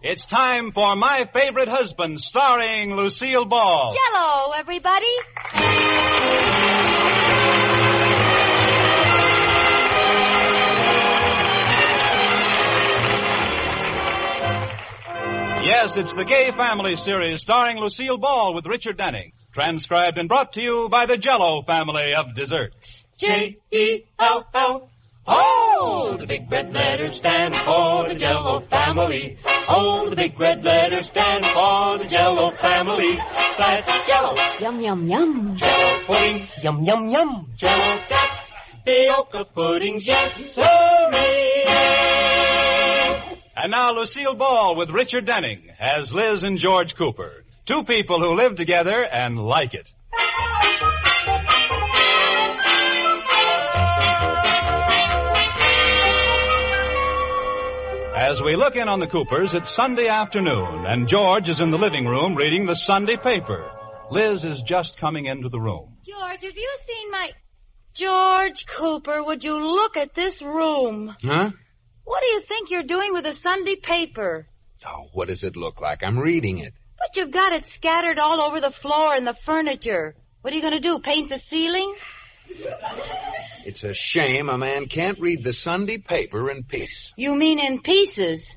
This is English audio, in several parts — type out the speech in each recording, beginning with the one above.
It's time for My Favorite Husband, starring Lucille Ball. Jell-O, everybody. Yes, it's the Gay Family series starring Lucille Ball with Richard Denning. Transcribed and brought to you by the Jell-O family of desserts. J-E-L-L. Oh, the big red letters stand for the Jell-O family. Oh, the big red letters stand for the Jell-O family. That's Jell-O. Yum, yum, yum. Jell-O puddings. Yum, yum, yum. Jell-O tapioca puddings. Yes, sirree. And now Lucille Ball with Richard Denning as Liz and George Cooper. Two people who live together and like it. As we look in on the Coopers, it's Sunday afternoon, and George is in the living room reading the Sunday paper. Liz is just coming into the room. George, have you seen my... George Cooper, would you look at this room? Huh? What do you think you're doing with the Sunday paper? Oh, what does it look like? I'm reading it. But you've got it scattered all over the floor and the furniture. What are you going to do, paint the ceiling? It's a shame a man can't read the Sunday paper in peace. You mean in pieces?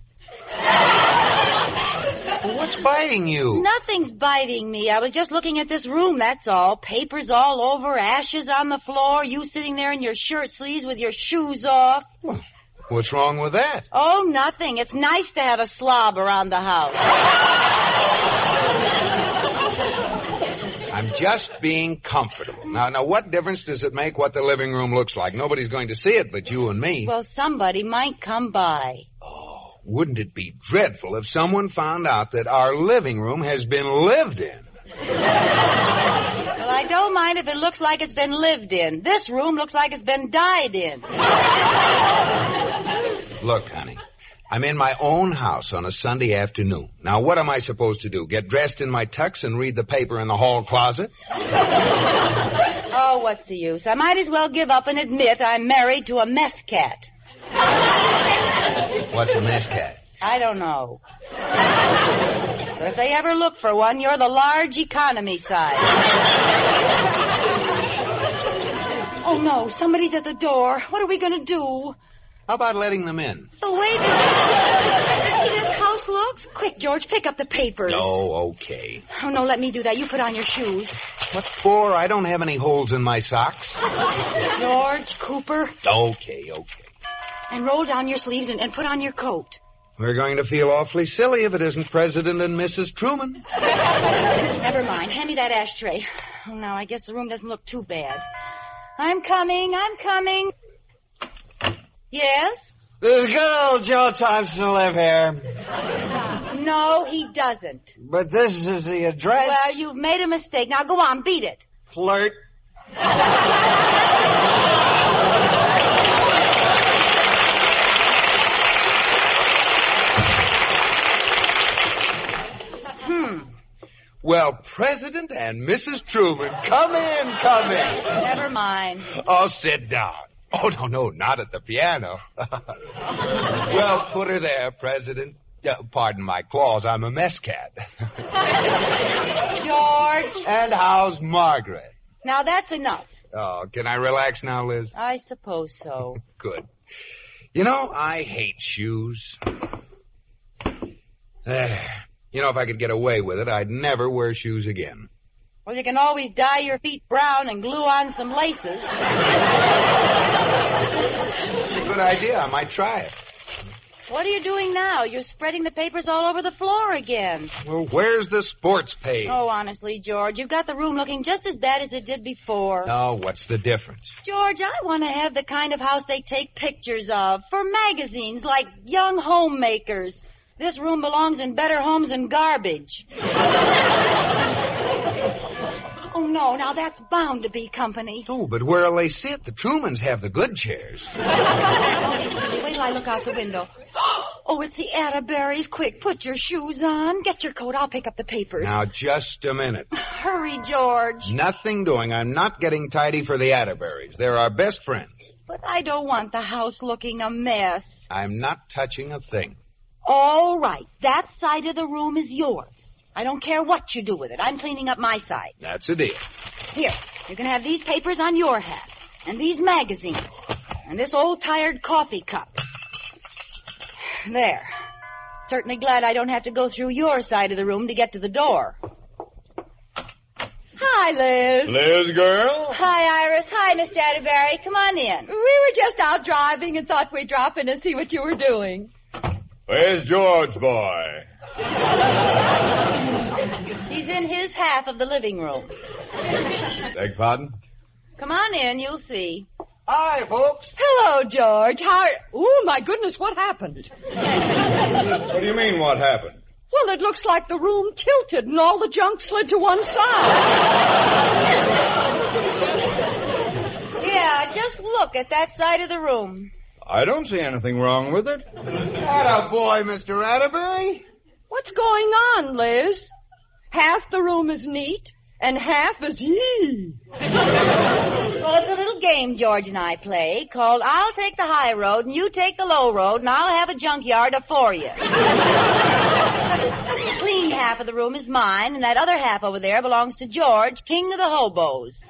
Well, what's biting you? Nothing's biting me. I was just looking at this room, that's all. Papers all over, ashes on the floor, you sitting there in your shirt sleeves with your shoes off. Well, what's wrong with that? Oh, nothing. It's nice to have a slob around the house. I'm just being comfortable. Now, what difference does it make what the living room looks like? Nobody's going to see it but you and me. Well, somebody might come by. Oh, wouldn't it be dreadful if someone found out that our living room has been lived in? Well, I don't mind if it looks like it's been lived in. This room looks like it's been died in. Look, honey, I'm in my own house on a Sunday afternoon. Now, what am I supposed to do? Get dressed in my tux and read the paper in the hall closet? Oh, what's the use? I might as well give up and admit I'm married to a mess cat. What's a mess cat? I don't know. But if they ever look for one, you're the large economy size. Oh, no, somebody's at the door. What are we going to do? How about letting them in? The way this house looks? Quick, George, pick up the papers. Oh, okay. Oh, no, let me do that. You put on your shoes. What for? I don't have any holes in my socks. George Cooper. Okay. And roll down your sleeves and put on your coat. We're going to feel awfully silly if it isn't President and Mrs. Truman. Never mind. Hand me that ashtray. Oh, now, I guess the room doesn't look too bad. I'm coming. Yes? There's good old Joe Thompson live here. No, he doesn't. But this is the address. Well, you've made a mistake. Now, go on, beat it. Flirt. Well, President and Mrs. Truman, come in. Never mind. Oh, sit down. Oh, no, not at the piano. Well, put her there, President. Pardon my claws, I'm a mess cat. George. And how's Margaret? Now, that's enough. Oh, can I relax now, Liz? I suppose so. Good. You know, I hate shoes. If I could get away with it, I'd never wear shoes again. Well, you can always dye your feet brown and glue on some laces. It's a good idea. I might try it. What are you doing now? You're spreading the papers all over the floor again. Well, where's the sports page? Oh, honestly, George, you've got the room looking just as bad as it did before. Oh, what's the difference? George, I want to have the kind of house they take pictures of for magazines like Young Homemakers. This room belongs in Better Homes and Garbage. Oh, no, now that's bound to be company. Oh, but where'll they sit? The Trumans have the good chairs. Don't be silly. Wait till I look out the window. Oh, it's the Atterberries. Quick, put your shoes on. Get your coat. I'll pick up the papers. Now, just a minute. Hurry, George. Nothing doing. I'm not getting tidy for the Atterberries. They're our best friends. But I don't want the house looking a mess. I'm not touching a thing. All right. that side of the room is yours. I don't care what you do with it. I'm cleaning up my side. That's a deal. Here, you can have these papers on your half, and these magazines, and this old tired coffee cup. There. Certainly glad I don't have to go through your side of the room to get to the door. Hi, Liz. Liz, girl? Hi, Iris. Hi, Mr. Atterbury. Come on in. We were just out driving and thought we'd drop in and see what you were doing. Where's George, boy? He's in his half of the living room. Beg pardon? Come on in, you'll see. Hi, folks. Hello, George. Oh, my goodness, what happened? What do you mean, what happened? Well, it looks like the room tilted and all the junk slid to one side. Yeah, just look at that side of the room. I don't see anything wrong with it. What a boy, Mr. Atterbury. What's going on, Liz? Half the room is neat and half is yee. Well, it's a little game George and I play called I'll take the high road and you take the low road and I'll have a junkyard for you. The clean half of the room is mine and that other half over there belongs to George, king of the hobos.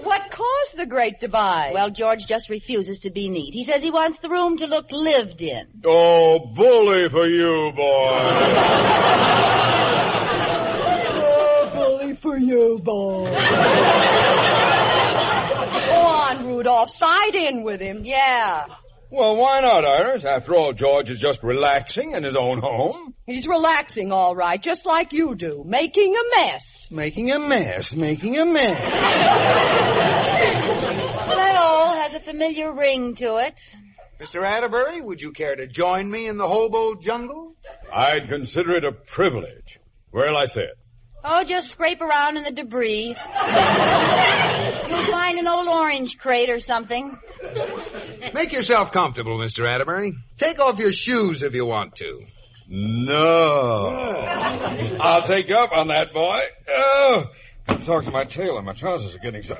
What caused the great divide? Well, George just refuses to be neat. He says he wants the room to look lived in. Oh, bully for you, boy. Oh, bully for you, boy. Go on, Rudolph. Side in with him. Yeah. Well, why not, Iris? After all, George is just relaxing in his own home. He's relaxing, all right, just like you do, making a mess. Making a mess. Well, that all has a familiar ring to it. Mr. Atterbury, would you care to join me in the hobo jungle? I'd consider it a privilege. Where'll I sit? Oh, just scrape around in the debris. You'll find an old orange crate or something. Make yourself comfortable, Mr. Atterbury. Take off your shoes if you want to. No. I'll take you up on that, boy. Oh, talk to my tail and my trousers are getting so...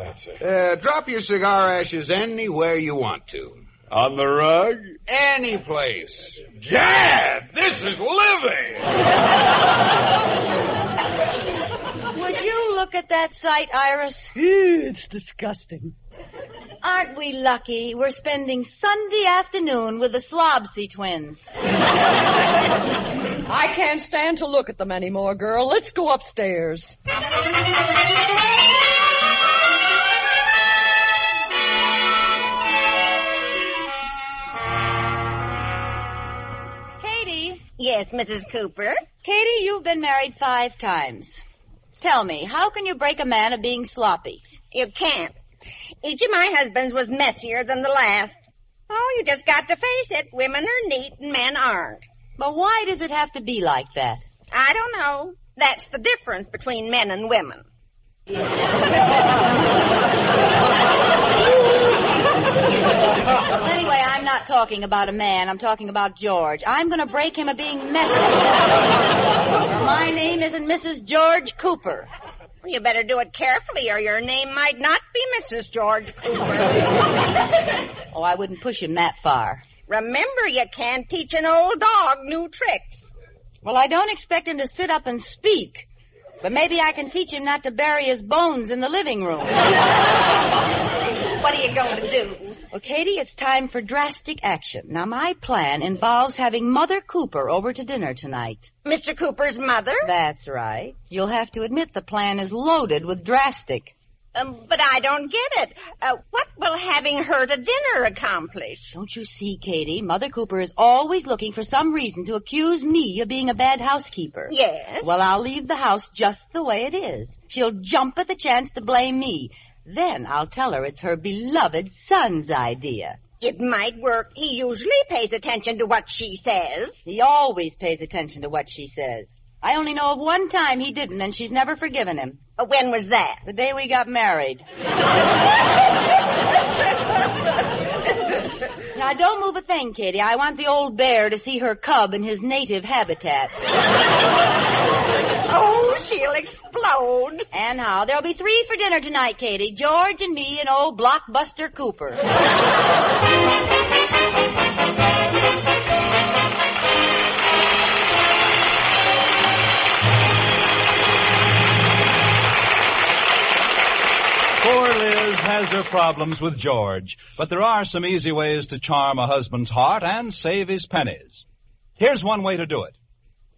That's it. Drop your cigar ashes anywhere you want to. On the rug? Any place. Gad, this is living! Would you look at that sight, Iris? It's disgusting. Aren't we lucky? We're spending Sunday afternoon with the Slobsy twins. I can't stand to look at them anymore, girl. Let's go upstairs. Katie. Yes, Mrs. Cooper. Katie, you've been married 5 times. Tell me, how can you break a man of being sloppy? You can't. Each of my husbands was messier than the last. Oh, you just got to face it. Women are neat and men aren't. But why does it have to be like that? I don't know. That's the difference between men and women. Anyway, I'm not talking about a man. I'm talking about George. I'm going to break him of being messy. My name isn't Mrs. George Cooper. Well, you better do it carefully or your name might not be Mrs. George Cooper. Oh, I wouldn't push him that far. Remember, you can't teach an old dog new tricks. Well, I don't expect him to sit up and speak. But maybe I can teach him not to bury his bones in the living room. What are you going to do? Well, Katie, it's time for drastic action. Now, my plan involves having Mother Cooper over to dinner tonight. Mr. Cooper's mother? That's right. You'll have to admit the plan is loaded with drastic. But I don't get it. What will having her to dinner accomplish? Don't you see, Katie? Mother Cooper is always looking for some reason to accuse me of being a bad housekeeper. Yes? Well, I'll leave the house just the way it is. She'll jump at the chance to blame me. Then I'll tell her it's her beloved son's idea. It might work. He usually pays attention to what she says. He always pays attention to what she says. I only know of one time he didn't, and she's never forgiven him. When was that? The day we got married. Now, don't move a thing, Katie. I want the old bear to see her cub in his native habitat. Oh, she'll explode. And how? There'll be 3 for dinner tonight, Katie. George and me and old Blockbuster Cooper. problems with George, but there are some easy ways to charm a husband's heart and save his pennies. Here's one way to do it.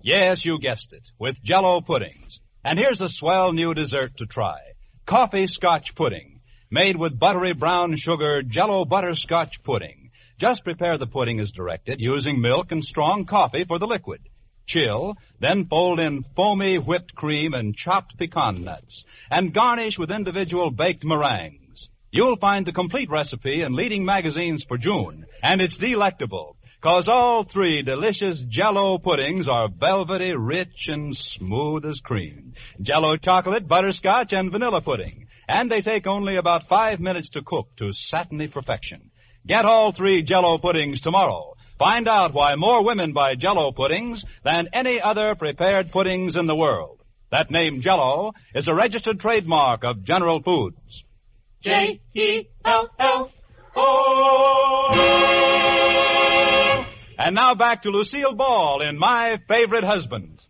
Yes, you guessed it, with Jell-O puddings. And here's a swell new dessert to try. Coffee Scotch pudding, made with buttery brown sugar Jell-O butterscotch pudding. Just prepare the pudding as directed, using milk and strong coffee for the liquid. Chill, then fold in foamy whipped cream and chopped pecan nuts, and garnish with individual baked meringues. You'll find the complete recipe in leading magazines for June, and it's delectable, 'cause all three delicious Jell-O puddings are velvety, rich, and smooth as cream. Jell-O chocolate, butterscotch, and vanilla pudding, and they take only about 5 minutes to cook to satiny perfection. Get all three Jell-O puddings tomorrow. Find out why more women buy Jell-O puddings than any other prepared puddings in the world. That name Jell-O is a registered trademark of General Foods. Jell-O. And now back to Lucille Ball in My Favorite Husband.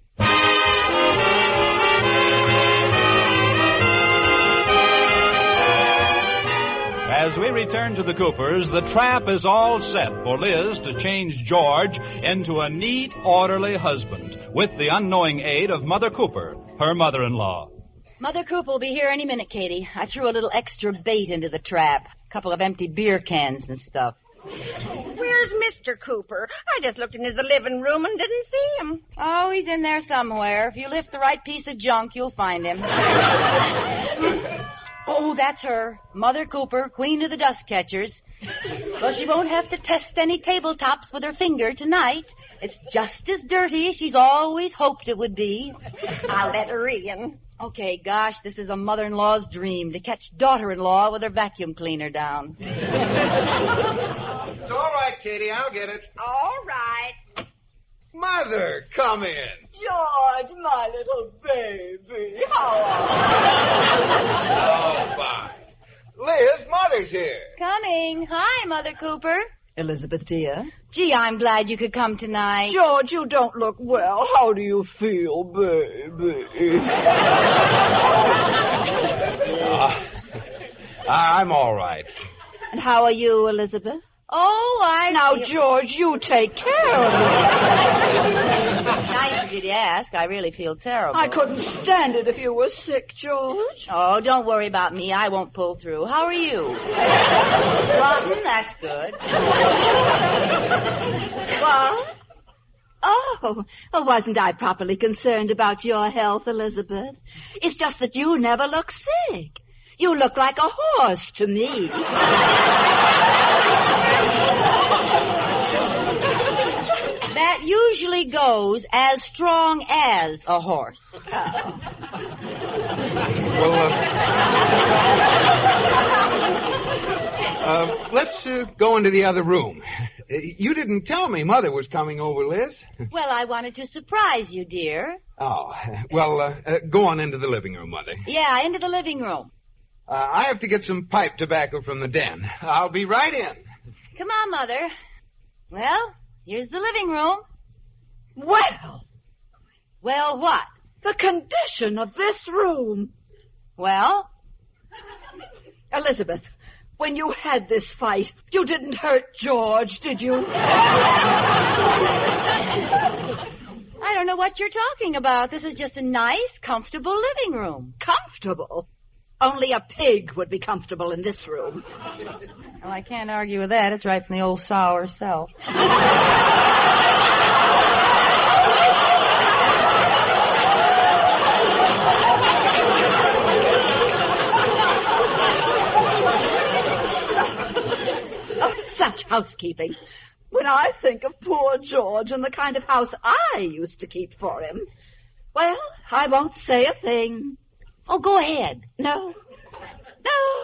As we return to the Coopers, the trap is all set for Liz to change George into a neat, orderly husband with the unknowing aid of Mother Cooper, her mother-in-law. Mother Cooper will be here any minute, Katie. I threw a little extra bait into the trap. A couple of empty beer cans and stuff. Where's Mr. Cooper? I just looked into the living room and didn't see him. Oh, he's in there somewhere. If you lift the right piece of junk, you'll find him. Oh, that's her. Mother Cooper, queen of the dust catchers. Well, she won't have to test any tabletops with her finger tonight. It's just as dirty as she's always hoped it would be. I'll let her in. Okay, gosh, this is a mother-in-law's dream, to catch daughter-in-law with her vacuum cleaner down. It's all right, Katie. I'll get it. All right. Mother, come in. George, my little baby, how are Oh, fine. Liz, Mother's here. Coming. Hi, Mother Cooper. Elizabeth, dear. Gee, I'm glad you could come tonight. George, you don't look well. How do you feel, baby? I'm all right. And how are you, Elizabeth? Oh, Now, George, you take care of me. Nice of you to ask. I really feel terrible. I couldn't stand it if you were sick, George. Oh, don't worry about me. I won't pull through. How are you? Rotten? That's good. What? Oh, wasn't I properly concerned about your health, Elizabeth? It's just that you never look sick. You look like a horse to me. That usually goes as strong as a horse. Let's go into the other room. You didn't tell me Mother was coming over, Liz. Well, I wanted to surprise you, dear. Oh, well, go on into the living room, Mother. Yeah, into the living room. I have to get some pipe tobacco from the den. I'll be right in. Come on, Mother. Well, here's the living room. Well, Well, what? the condition of this room. Well, Elizabeth, when you had this fight, you didn't hurt George, did you? I don't know what you're talking about. This is just a nice, comfortable living room. Comfortable? Only a pig would be comfortable in this room. Well, I can't argue with that. It's right from the old sow herself. Oh, such housekeeping. When I think of poor George and the kind of house I used to keep for him, well, I won't say a thing. Oh, go ahead. No,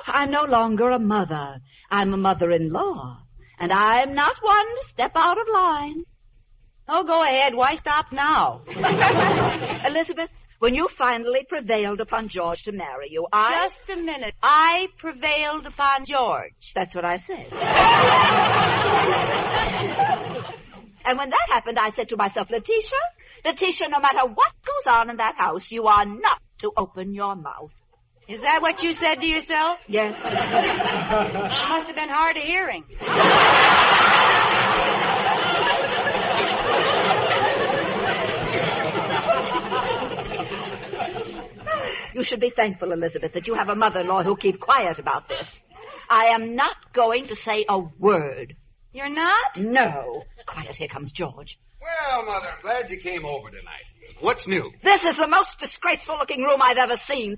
I'm no longer a mother. I'm a mother-in-law, and I'm not one to step out of line. Oh, go ahead. Why stop now? Elizabeth, when you finally prevailed upon George to marry you, Just a minute. I prevailed upon George. That's what I said. And when that happened, I said to myself, Letitia, no matter what goes on in that house, you are not to open your mouth. Is that what you said to yourself? Yes. It must have been hard of hearing. You should be thankful, Elizabeth, that you have a mother-in-law who'll keep quiet about this. I am not going to say a word. You're not? No. Quiet, here comes George. Well, Mother, I'm glad you came over tonight. What's new? This is the most disgraceful-looking room I've ever seen.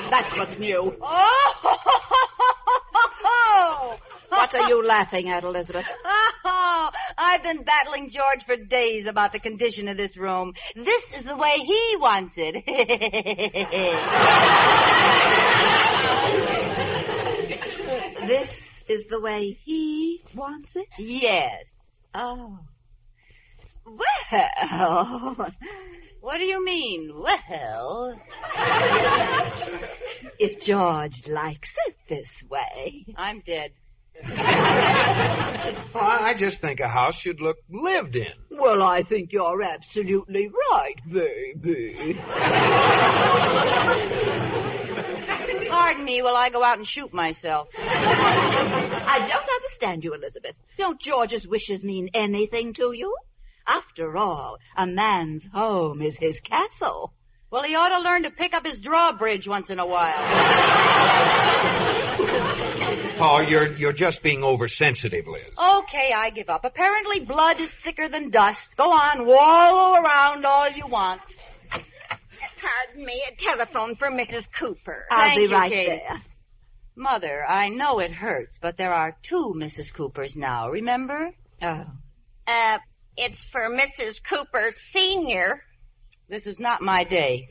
That's what's new. Oh! What are you laughing at, Elizabeth? Oh, I've been battling George for days about the condition of this room. This is the way he wants it. This is the way he wants it? Yes. Oh. Well. What do you mean, well? If George likes it this way. I'm dead. Well, I just think a house should look lived in. Well, I think you're absolutely right, baby. Pardon me while I go out and shoot myself. I don't understand you, Elizabeth. Don't George's wishes mean anything to you? After all, a man's home is his castle. Well, he ought to learn to pick up his drawbridge once in a while. Oh, you're just being oversensitive, Liz. Okay, I give up. Apparently blood is thicker than dust. Go on, wallow around all you want. Pardon me, a telephone for Mrs. Cooper. I'll Thank be you, right Kate. there. Mother, I know it hurts, but there are 2 Mrs. Coopers now, remember? Oh. It's for Mrs. Cooper Sr. This is not my day.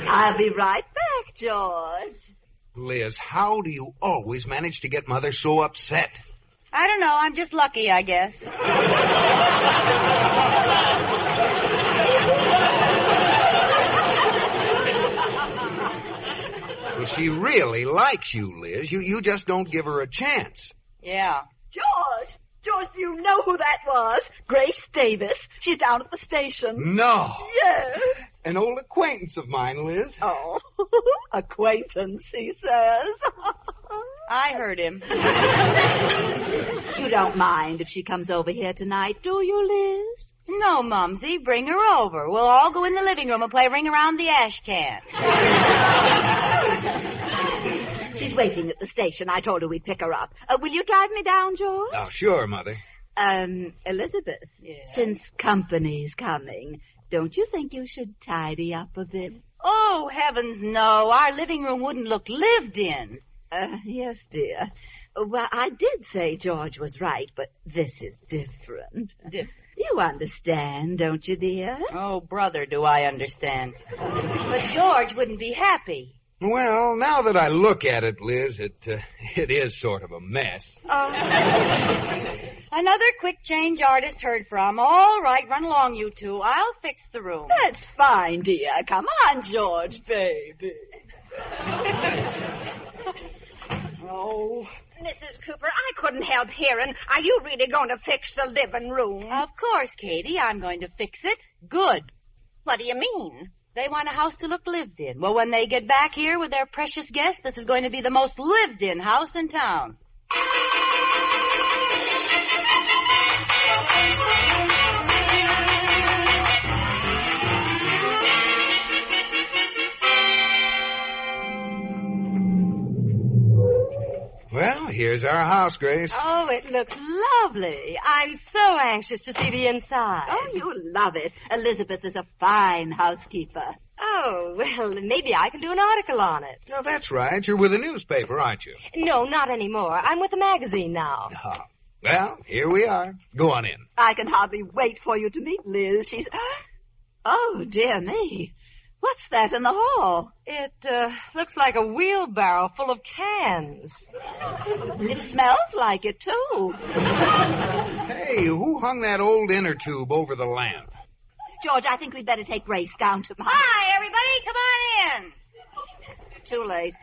I'll be right back, George. Liz, how do you always manage to get Mother so upset? I don't know, I'm just lucky, I guess. Well, she really likes you, Liz. You just don't give her a chance. Yeah. George! George, do you know who that was? Grace Davis. She's down at the station. No. Yes. An old acquaintance of mine, Liz. Oh, acquaintance, he says. I heard him. You don't mind if she comes over here tonight, do you, Liz? No, Mumsy, bring her over. We'll all go in the living room and play Ring Around the Ash Can. She's waiting at the station. I told her we'd pick her up. Will you drive me down, George? Oh, sure, Mother. Elizabeth, Yeah. since company's coming, don't you think you should tidy up a bit? Oh, heavens, no. Our living room wouldn't look lived in. Yes, dear. Well, I did say George was right, but this is different. You understand, don't you, dear? Oh, brother, do I understand. But George wouldn't be happy. Well, now that I look at it, Liz, it is sort of a mess. Another quick change artist heard from. All right, run along, you 2. I'll fix the room. That's fine, dear. Come on, George, baby. Oh, Mrs. Cooper, I couldn't help hearing. Are you really going to fix the living room? Of course, Katie, I'm going to fix it. Good. What do you mean? They want a house to look lived in. Well, when they get back here with their precious guest, this is going to be the most lived-in house in town. Well, here's our house, Grace. Oh, it looks lovely. I'm so anxious to see the inside. Oh, you'll love it. Elizabeth is a fine housekeeper. Oh, well, maybe I can do an article on it. Oh, that's right. You're with a newspaper, aren't you? No, not anymore. I'm with a magazine now. Oh. Well, here we are. Go on in. I can hardly wait for you to meet Liz. She's... Oh, dear me. What's that in the hall? It looks like a wheelbarrow full of cans. It smells like it, too. Hey, who hung that old inner tube over the lamp? George, I think we'd better take Grace down to my... Hi, everybody. Come on in. too late.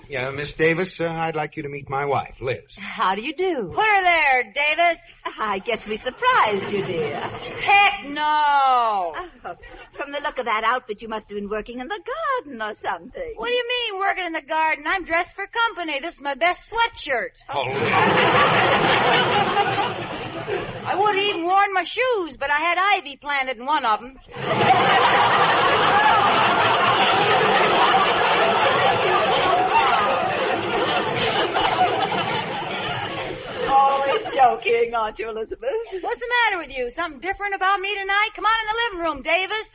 Yeah, Miss Davis, I'd like you to meet my wife, Liz. How do you do? Put her there, Davis. I guess we surprised you, dear. Heck no. Oh, from the look of that outfit, you must have been working in the garden or something. What do you mean, working in the garden? I'm dressed for company. This is my best sweatshirt. Oh, Liz. I would have even worn my shoes, but I had ivy planted in one of them. Always joking, aren't you, Elizabeth? What's the matter with you? Something different about me tonight? Come on in the living room, Davis.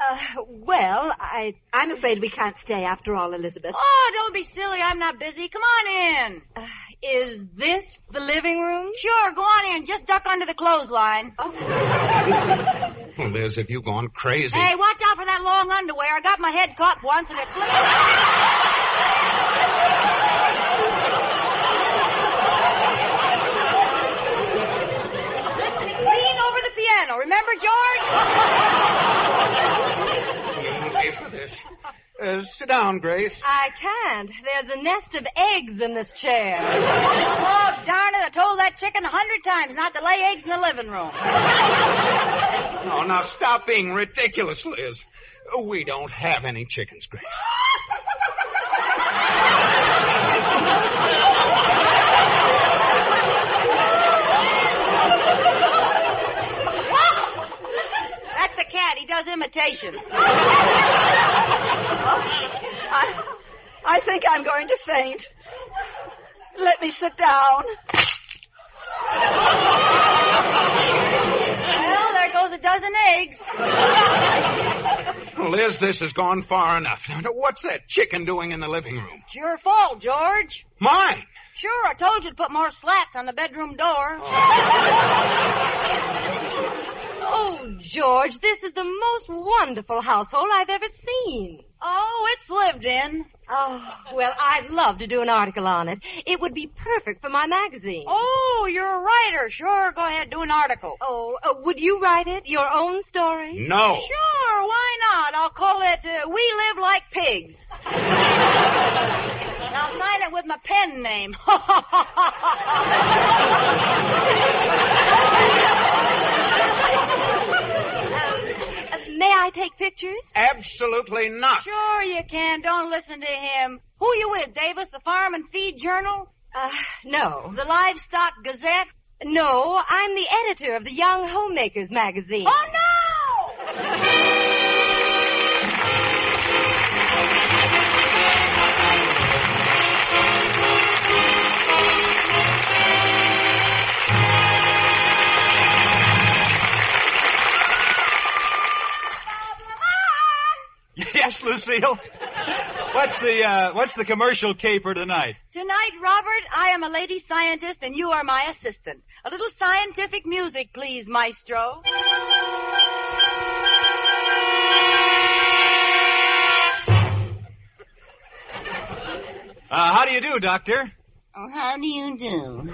I'm afraid we can't stay after all, Elizabeth. Oh, don't be silly. I'm not busy. Come on in. Is this the living room? Sure, go on in. Just duck under the clothesline. Oh, Liz, have you gone crazy? Hey, watch out for that long underwear. I got my head caught once and it flipped. Clean over the piano. Remember, George? You'll pay for this. Sit down, Grace. I can't. There's a nest of eggs in this chair. Oh, darn it. I told that chicken 100 times not to lay eggs in the living room. Oh, now stop being ridiculous, Liz. We don't have any chickens, Grace. That's a cat. He does imitations. I think I'm going to faint. Let me sit down. Well, there goes a dozen eggs. Liz, this has gone far enough. Now, what's that chicken doing in the living room? It's your fault, George. Mine? Sure, I told you to put more slats on the bedroom door. Oh, George, this is the most wonderful household I've ever seen. Oh, it's lived in. Oh, well, I'd love to do an article on it. It would be perfect for my magazine. Oh, you're a writer. Sure, go ahead, do an article. Oh, would you write it? Your own story? No. Sure, why not? I'll call it We Live Like Pigs. Now sign it with my pen name. May I take pictures? Absolutely not. Sure you can. Don't listen to him. Who you with, Davis? The Farm and Feed Journal? No. The Livestock Gazette? No, I'm the editor of the Young Homemakers magazine. Oh, no! Yes, Lucille. What's the commercial caper tonight? Tonight, Robert, I am a lady scientist and you are my assistant. A little scientific music, please, maestro. How do you do, Doctor? Oh, how do you do?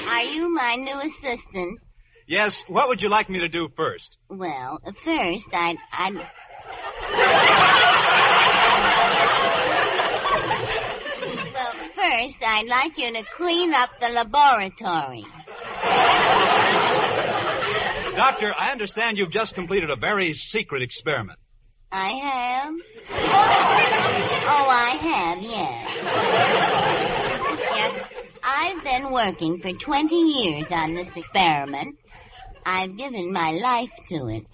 Are you my new assistant? Yes, what would you like me to do first? Well, first, Well, first, I'd like you to clean up the laboratory. Doctor, I understand you've just completed a very secret experiment. I have? Oh, I have, yes. Yes, I've been working for 20 years on this experiment. I've given my life to it.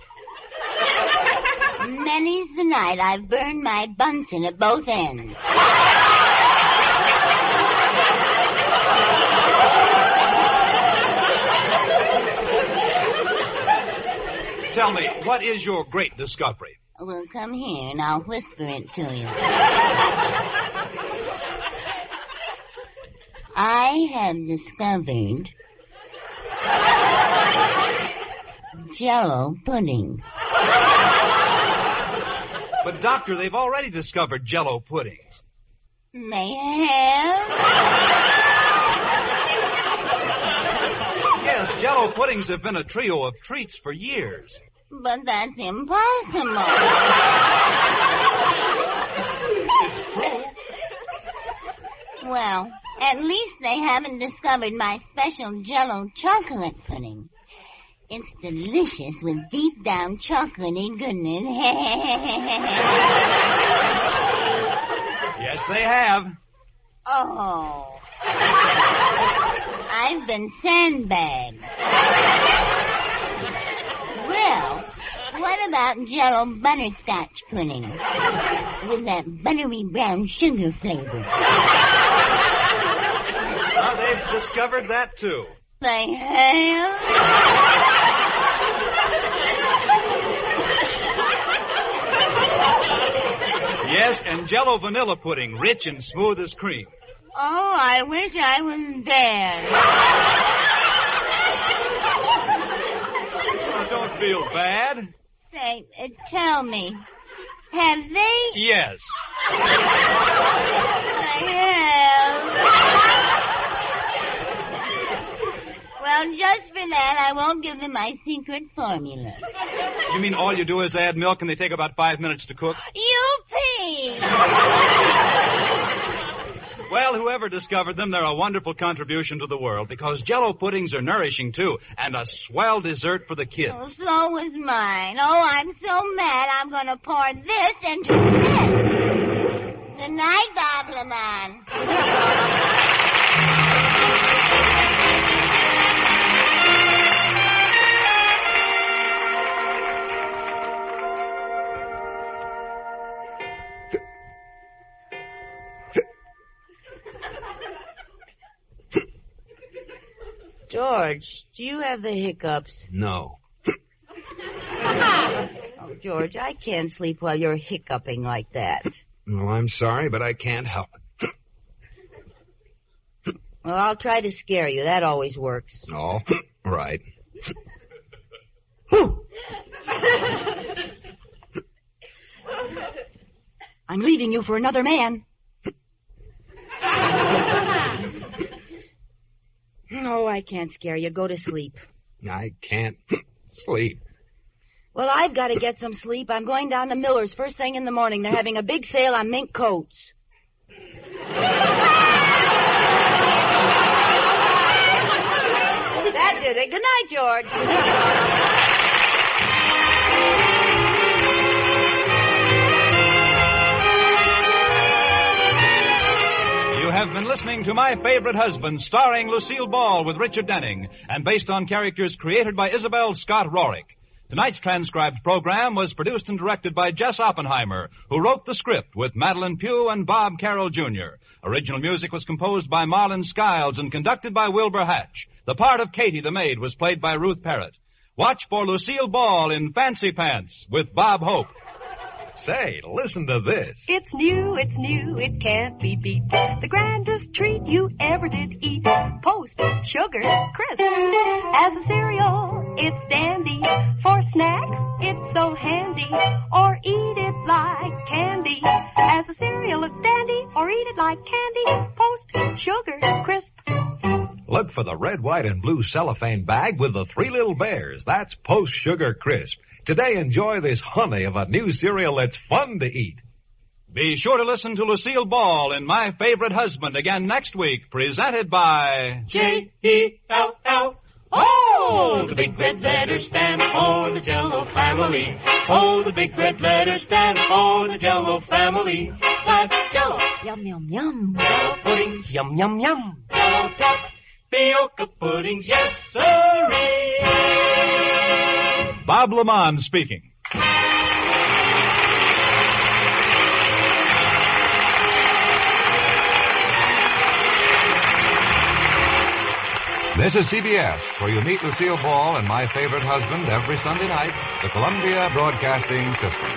Many's the night I've burned my Bunsen at both ends. Tell me, what is your great discovery? Well, come here and I'll whisper it to you. I have discovered Jell-O pudding. But, Doctor, they've already discovered Jell-O puddings. They have? Yes, Jell-O puddings have been a trio of treats for years. But that's impossible. Well, at least they haven't discovered my special Jell-O chocolate pudding. It's delicious with deep down chocolatey goodness. Yes, they have. Oh. I've been sandbagged. Well, what about Jell-O butterscotch pudding with that buttery brown sugar flavor? Well, they've discovered that, too. They have? Yes, and Jell-O vanilla pudding, rich and smooth as cream. Oh, I wish I was there. Oh, don't feel bad. Say, tell me, have they? Yes. They have. Well, just for that, I won't give them my secret formula. You mean all you do is add milk and they take about 5 minutes to cook? Yippee! Well, whoever discovered them, they're a wonderful contribution to the world because Jell-O puddings are nourishing, too, and a swell dessert for the kids. Oh, so was mine. Oh, I'm so mad I'm going to pour this into this. Good night, Bob Lamont. George, do you have the hiccups? No. Oh, George, I can't sleep while you're hiccuping like that. Well, I'm sorry, but I can't help it. Well, I'll try to scare you. That always works. Oh, right. I'm leaving you for another man. No, I can't scare you. Go to sleep. I can't sleep. Well, I've got to get some sleep. I'm going down to Miller's first thing in the morning. They're having a big sale on mink coats. That did it. Good night, George. You have been listening to My Favorite Husband, starring Lucille Ball with Richard Denning, and based on characters created by Isabel Scott Rorick. Tonight's transcribed program was produced and directed by Jess Oppenheimer, who wrote the script with Madeline Pugh and Bob Carroll, Jr. Original music was composed by Marlon Skiles and conducted by Wilbur Hatch. The part of Katie the maid was played by Ruth Parrott. Watch for Lucille Ball in Fancy Pants with Bob Hope. Say, listen to this. It's new, it can't be beat. The grandest treat you ever did eat. Post Sugar Crisp. As a cereal, it's dandy. For snacks, it's so handy. Or eat it like candy. As a cereal, it's dandy. Or eat it like candy. Post Sugar Crisp. Look for the red, white, and blue cellophane bag with the 3 little bears. That's Post Sugar Crisp. Today, enjoy this honey of a new cereal that's fun to eat. Be sure to listen to Lucille Ball in My Favorite Husband again next week, presented by Jell. Oh, the big red letters stand for the Jell-O family. Oh, the big red letters stand for the Jell-O family. That's Jell-O. Yum, yum, yum. Jell-O puddings, yum, yum, yum. Jell-O tapioca puddings, yes, sirree. Bob Lamont speaking. This is CBS, where you meet Lucille Ball and My Favorite Husband every Sunday night, the Columbia Broadcasting System.